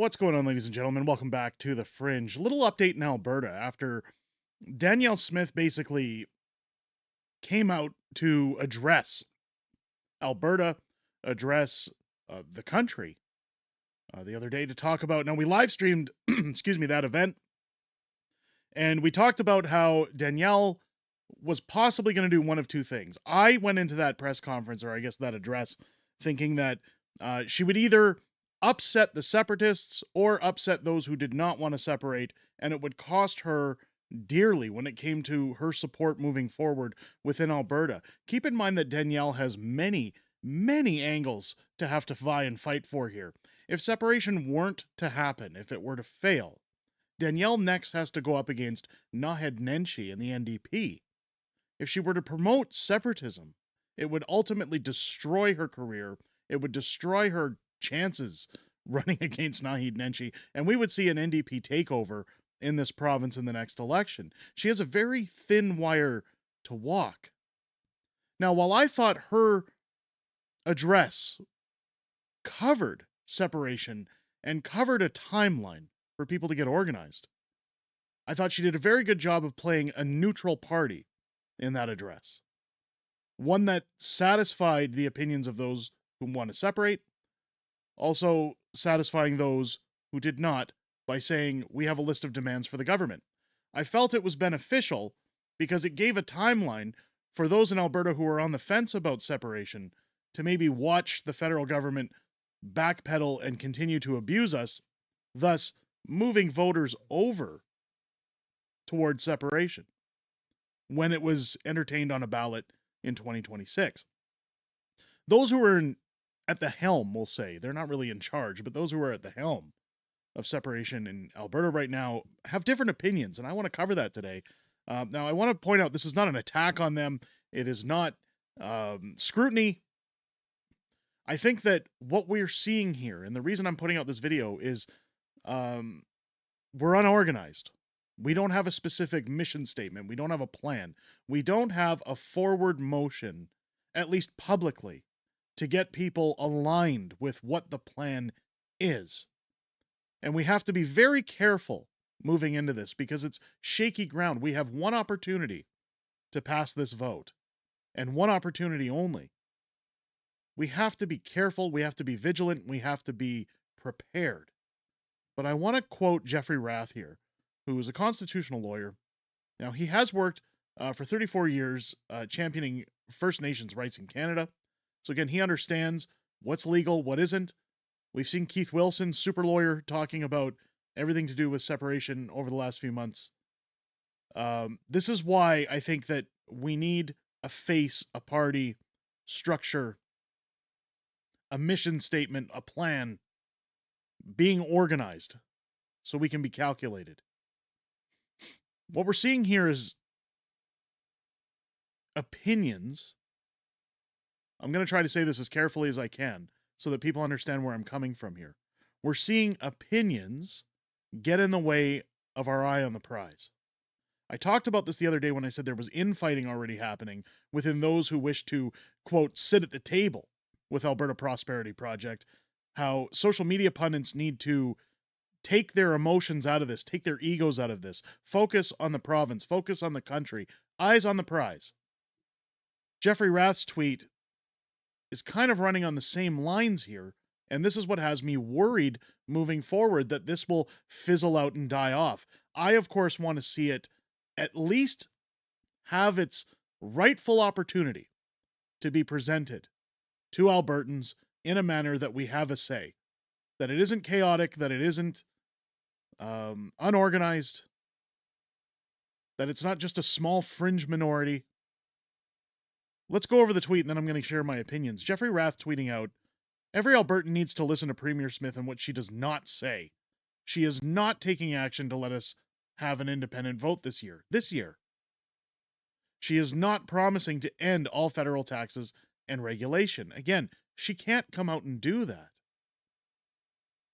What's going on, ladies and gentlemen? Welcome back to the Fringe. Little update in Alberta after Danielle Smith basically came out to address Alberta, address the country the other day to talk about. Now, we live streamed, excuse me, that event, and we talked about how Danielle was possibly going to do one of two things. I went into that press conference, or I guess that address, thinking that she would either upset the separatists or upset those who did not want to separate, and it would cost her dearly when it came to her support moving forward within Alberta. Keep in mind that Danielle has many, many angles to have to vie and fight for here. If separation weren't to happen, if it were to fail, Danielle next has to go up against Naheed Nenshi and the NDP. If she were to promote separatism, it would ultimately destroy her career. It would destroy her chances running against Naheed Nenshi, and we would see an NDP takeover in this province in the next election. She has a very thin wire to walk. Now, while I thought her address covered separation and covered a timeline for people to get organized, I thought she did a very good job of playing a neutral party in that address. One that satisfied the opinions of those who want to separate, also satisfying those who did not by saying, we have a list of demands for the government. I felt it was beneficial because it gave a timeline for those in Alberta who are on the fence about separation to maybe watch the federal government backpedal and continue to abuse us, thus moving voters over towards separation when it was entertained on a ballot in 2026. Those who are at the helm, we'll say, they're not really in charge, but those who are at the helm of separation in Alberta right now have different opinions, and I want to cover that today. Now, I want to point out this is not an attack on them. It is not scrutiny. I think that what we're seeing here, and the reason I'm putting out this video is we're unorganized. We don't have a specific mission statement. We don't have a plan. We don't have a forward motion, at least publicly, to get people aligned with what the plan is. And we have to be very careful moving into this because it's shaky ground. We have one opportunity to pass this vote, and one opportunity only. We have to be careful. We have to be vigilant. We have to be prepared. But I want to quote Jeffrey Rath here, who is a constitutional lawyer. Now, he has worked for 34 years championing First Nations rights in Canada. So again, he understands what's legal, what isn't. We've seen Keith Wilson, super lawyer, talking about everything to do with separation over the last few months. This is why I think that we need a face, a party, structure, a mission statement, a plan, being organized so we can be calculated. What we're seeing here is opinions. I'm going to try to say this as carefully as I can so that people understand where I'm coming from here. We're seeing opinions get in the way of our eye on the prize. I talked about this the other day when I said there was infighting already happening within those who wish to, quote, sit at the table with Alberta Prosperity Project, how social media pundits need to take their emotions out of this, take their egos out of this, focus on the province, focus on the country, eyes on the prize. Jeffrey Rath's tweet is kind of running on the same lines here, and this is what has me worried moving forward that this will fizzle out and die off. I, of course, want to see it at least have its rightful opportunity to be presented to Albertans in a manner that we have a say, that it isn't chaotic, that it isn't unorganized, that it's not just a small fringe minority. Let's go over the tweet and then I'm going to share my opinions. Jeffrey Rath tweeting out, every Albertan needs to listen to Premier Smith and what she does not say. She is not taking action to let us have an independent vote this year. She is not promising to end all federal taxes and regulation. Again, she can't come out and do that.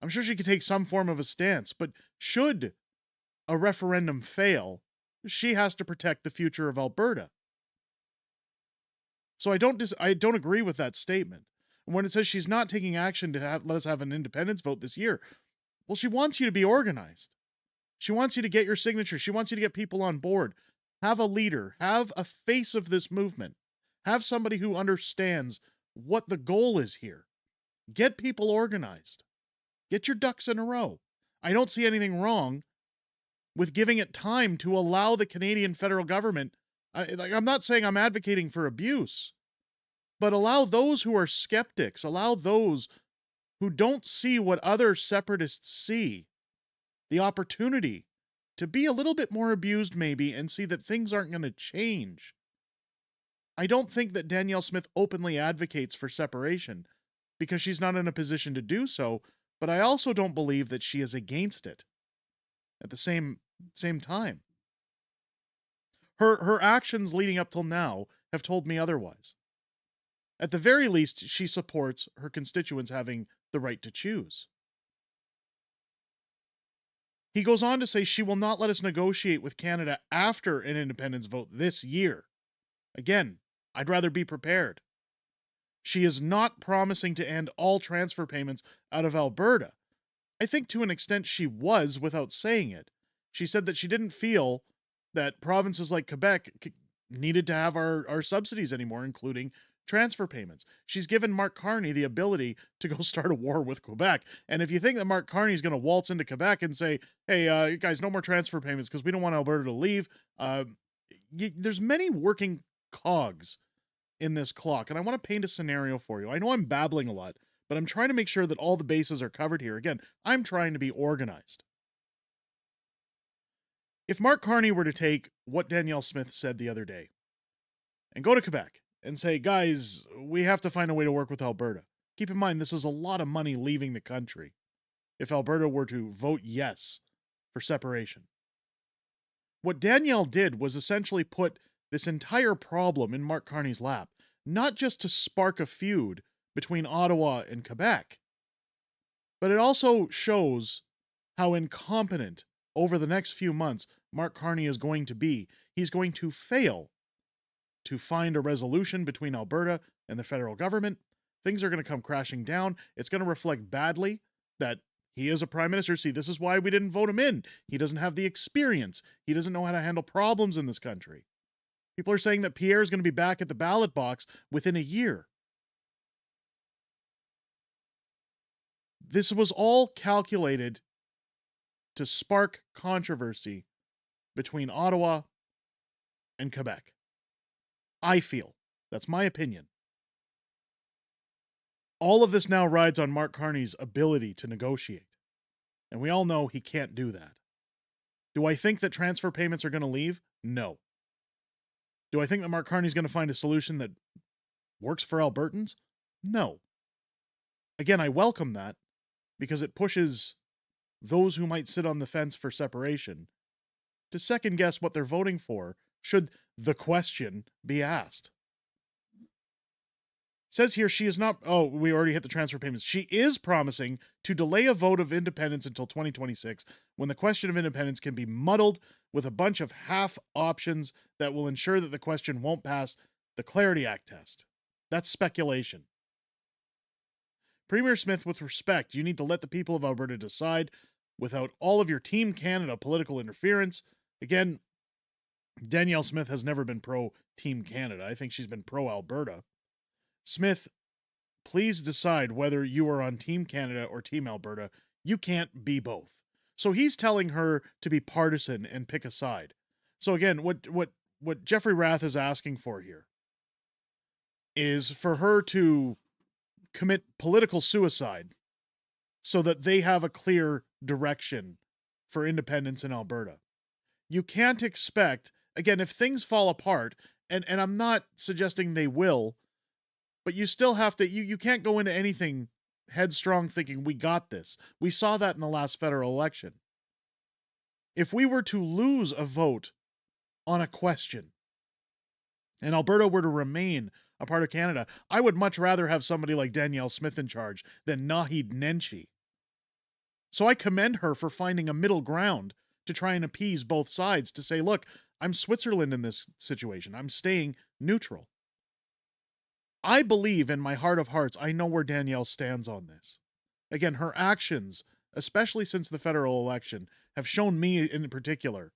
I'm sure she could take some form of a stance, but should a referendum fail, she has to protect the future of Alberta. So I don't agree with that statement. And when it says she's not taking action to let us have an independence vote this year, Well, she wants you to be organized. She wants you to get your signature. She wants you to get people on board. Have a leader, have a face of this movement, have somebody who understands what the goal is here. Get people organized. Get your ducks in a row. I don't see anything wrong with giving it time to allow the Canadian federal government. I'm not saying I'm advocating for abuse, but allow those who are skeptics, allow those who don't see what other separatists see, the opportunity to be a little bit more abused maybe and see that things aren't going to change. I don't think that Danielle Smith openly advocates for separation because she's not in a position to do so, but I also don't believe that she is against it at the same time. Her actions leading up till now have told me otherwise. At the very least, she supports her constituents having the right to choose. He goes on to say she will not let us negotiate with Canada after an independence vote this year. Again, I'd rather be prepared. She is not promising to end all transfer payments out of Alberta. I think to an extent she was without saying it. She said that she didn't feel that provinces like Quebec needed to have our subsidies anymore, including transfer payments. She's given Mark Carney the ability to go start a war with Quebec. And if you think that Mark Carney is going to waltz into Quebec and say, hey, you guys, no more transfer payments because we don't want Alberta to leave, there's many working cogs in this clock. And I want to paint a scenario for you. I know I'm babbling a lot, but I'm trying to make sure that all the bases are covered here. Again, I'm trying to be organized. If Mark Carney were to take what Danielle Smith said the other day and go to Quebec and say, guys, we have to find a way to work with Alberta. Keep in mind, this is a lot of money leaving the country if Alberta were to vote yes for separation. What Danielle did was essentially put this entire problem in Mark Carney's lap, not just to spark a feud between Ottawa and Quebec, but it also shows how incompetent over the next few months Mark Carney is going to be. He's going to fail to find a resolution between Alberta and the federal government. Things are going to come crashing down. It's going to reflect badly that he is a prime minister. See, this is why we didn't vote him in. He doesn't have the experience. He doesn't know how to handle problems in this country. People are saying that Pierre is going to be back at the ballot box within a year. This was all calculated to spark controversy between Ottawa and Quebec. I feel. That's my opinion. All of this now rides on Mark Carney's ability to negotiate. And we all know he can't do that. Do I think that transfer payments are going to leave? No. Do I think that Mark Carney's going to find a solution that works for Albertans? No. Again, I welcome that because it pushes those who might sit on the fence for separation to second guess what they're voting for should the question be asked. Says here she is not, oh, we already hit the transfer payments. She is promising to delay a vote of independence until 2026 when the question of independence can be muddled with a bunch of half options that will ensure that the question won't pass the Clarity Act test. That's speculation. Premier Smith, with respect, you need to let the people of Alberta decide without all of your Team Canada political interference. Again, Danielle Smith has never been pro Team Canada. I think she's been pro Alberta. Smith, please decide whether you are on Team Canada or Team Alberta. You can't be both. So he's telling her to be partisan and pick a side. So again, what Jeffrey Rath is asking for here is for her to commit political suicide so that they have a clear direction for independence in Alberta. You can't expect, again, if things fall apart, and I'm not suggesting they will, but you still have to, you can't go into anything headstrong thinking we got this. We saw that in the last federal election. If we were to lose a vote on a question and Alberta were to remain a part of Canada, I would much rather have somebody like Danielle Smith in charge than Naheed Nenshi. So I commend her for finding a middle ground to try and appease both sides, to say, look, I'm Switzerland in this situation. I'm staying neutral. I believe in my heart of hearts, I know where Danielle stands on this. Again, her actions especially since the federal election, have shown me in particular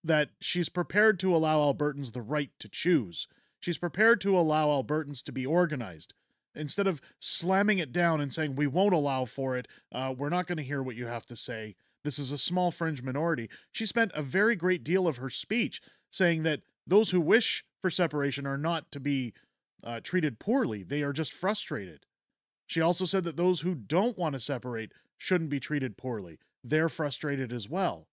that she's prepared to allow Albertans the right to choose. She's prepared to allow Albertans to be organized. Instead of slamming it down and saying, we won't allow for it, we're not going to hear what you have to say, this is a small fringe minority, she spent a very great deal of her speech saying that those who wish for separation are not to be treated poorly. They are just frustrated. She also said that those who don't want to separate shouldn't be treated poorly. They're frustrated as well.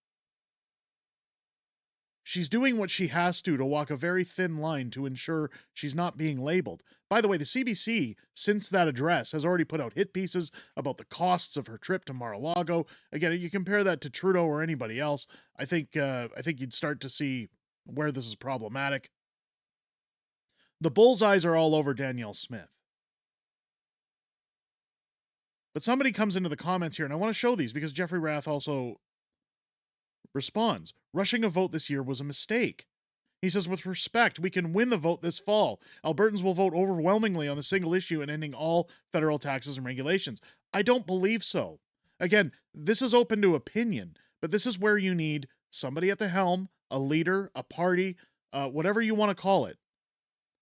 She's doing what she has to walk a very thin line to ensure she's not being labeled. By the way, the CBC, since that address, has already put out hit pieces about the costs of her trip to Mar-a-Lago. Again, you compare that to Trudeau or anybody else, I think you'd start to see where this is problematic. The bullseyes are all over Danielle Smith. But somebody comes into the comments here, and I want to show these because Jeffrey Rath also responds. Rushing a vote this year was a mistake. He says, with respect, we can win the vote this fall. Albertans will vote overwhelmingly on the single issue and ending all federal taxes and regulations. I don't believe so. Again, this is open to opinion, but this is where you need somebody at the helm, a leader, a party, whatever you want to call it.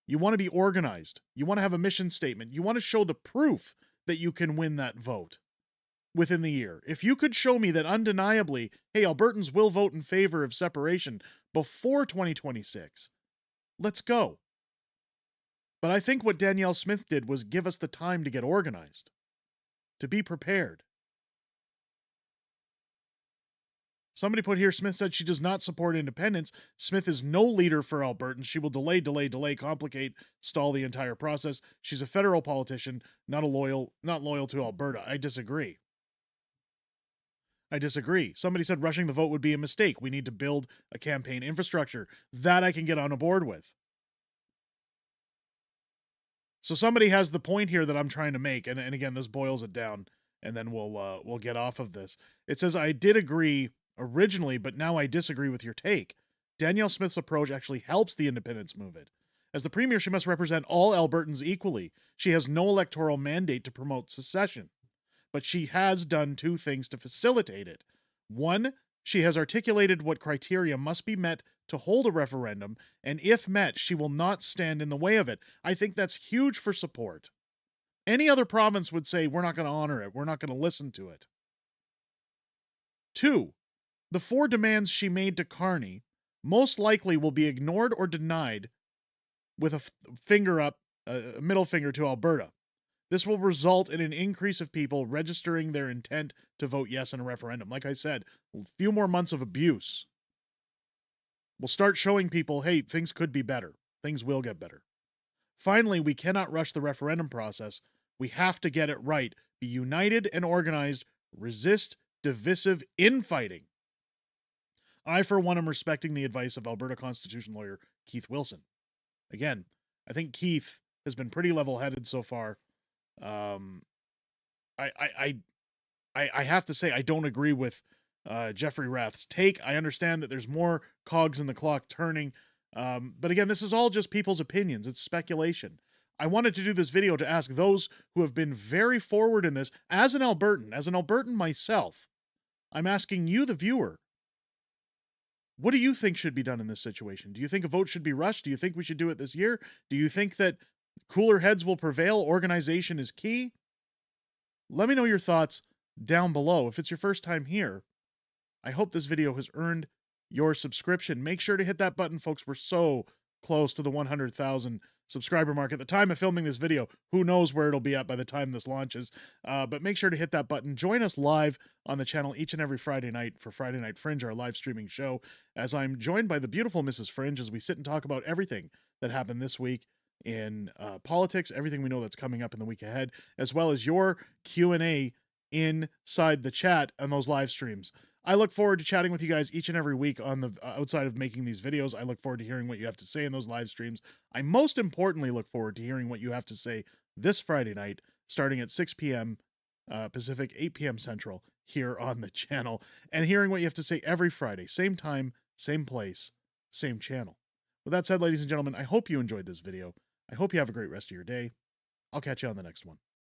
You want to be organized. You want to have a mission statement. You want to show the proof that you can win that vote within the year. If you could show me that undeniably, hey, Albertans will vote in favor of separation before 2026, let's go. But I think what Danielle Smith did was give us the time to get organized, to be prepared. Somebody put here, Smith said she does not support independence. Smith is no leader for Albertans. She will delay, complicate, stall the entire process. She's a federal politician, not loyal to Alberta. I disagree. Somebody said rushing the vote would be a mistake. We need to build a campaign infrastructure. That I can get on board with. So somebody has the point here that I'm trying to make, and again, this boils it down, and then we'll get off of this. It says, I did agree originally, but now I disagree with your take. Danielle Smith's approach actually helps the independence movement. As the premier, she must represent all Albertans equally. She has no electoral mandate to promote secession, but she has done two things to facilitate it. One, she has articulated what criteria must be met to hold a referendum, and if met, she will not stand in the way of it. I think that's huge for support. Any other province would say, we're not going to honor it, we're not going to listen to it. Two, the 4 demands she made to Carney most likely will be ignored or denied with a middle finger to Alberta. This will result in an increase of people registering their intent to vote yes in a referendum. Like I said, a few more months of abuse will start showing people, hey, things could be better. Things will get better. Finally, we cannot rush the referendum process. We have to get it right. Be united and organized. Resist divisive infighting. I, for one, am respecting the advice of Alberta Constitution lawyer Keith Wilson. Again, I think Keith has been pretty level-headed so far. I have to say I don't agree with Jeffrey Rath's take. I understand that there's more cogs in the clock turning, but again, this is all just people's opinions. It's speculation. I wanted to do this video to ask those who have been very forward in this. As an Albertan myself, I'm asking you, the viewer, what do you think should be done in this situation? Do you think a vote should be rushed? Do you think we should do it this year? Do you think that cooler heads will prevail? Organization is key? Let me know your thoughts down below. If it's your first time here, I hope this video has earned your subscription. Make sure to hit that button, folks. We're so close to the 100,000 subscriber mark. At the time of filming this video, who knows where it'll be at by the time this launches. But make sure to hit that button. Join us live on the channel each and every Friday night for Friday Night Fringe, our live streaming show, as I'm joined by the beautiful Mrs. Fringe as we sit and talk about everything that happened this week in politics, everything we know that's coming up in the week ahead, as well as your Q&A inside the chat on those live streams. I look forward to chatting with you guys each and every week on the outside of making these videos. I look forward to hearing what you have to say in those live streams. I most importantly look forward to hearing what you have to say this Friday night, starting at 6 p.m. Pacific, 8 p.m. Central, here on the channel, and hearing what you have to say every Friday, same time, same place, same channel. With that said, ladies and gentlemen, I hope you enjoyed this video. I hope you have a great rest of your day. I'll catch you on the next one.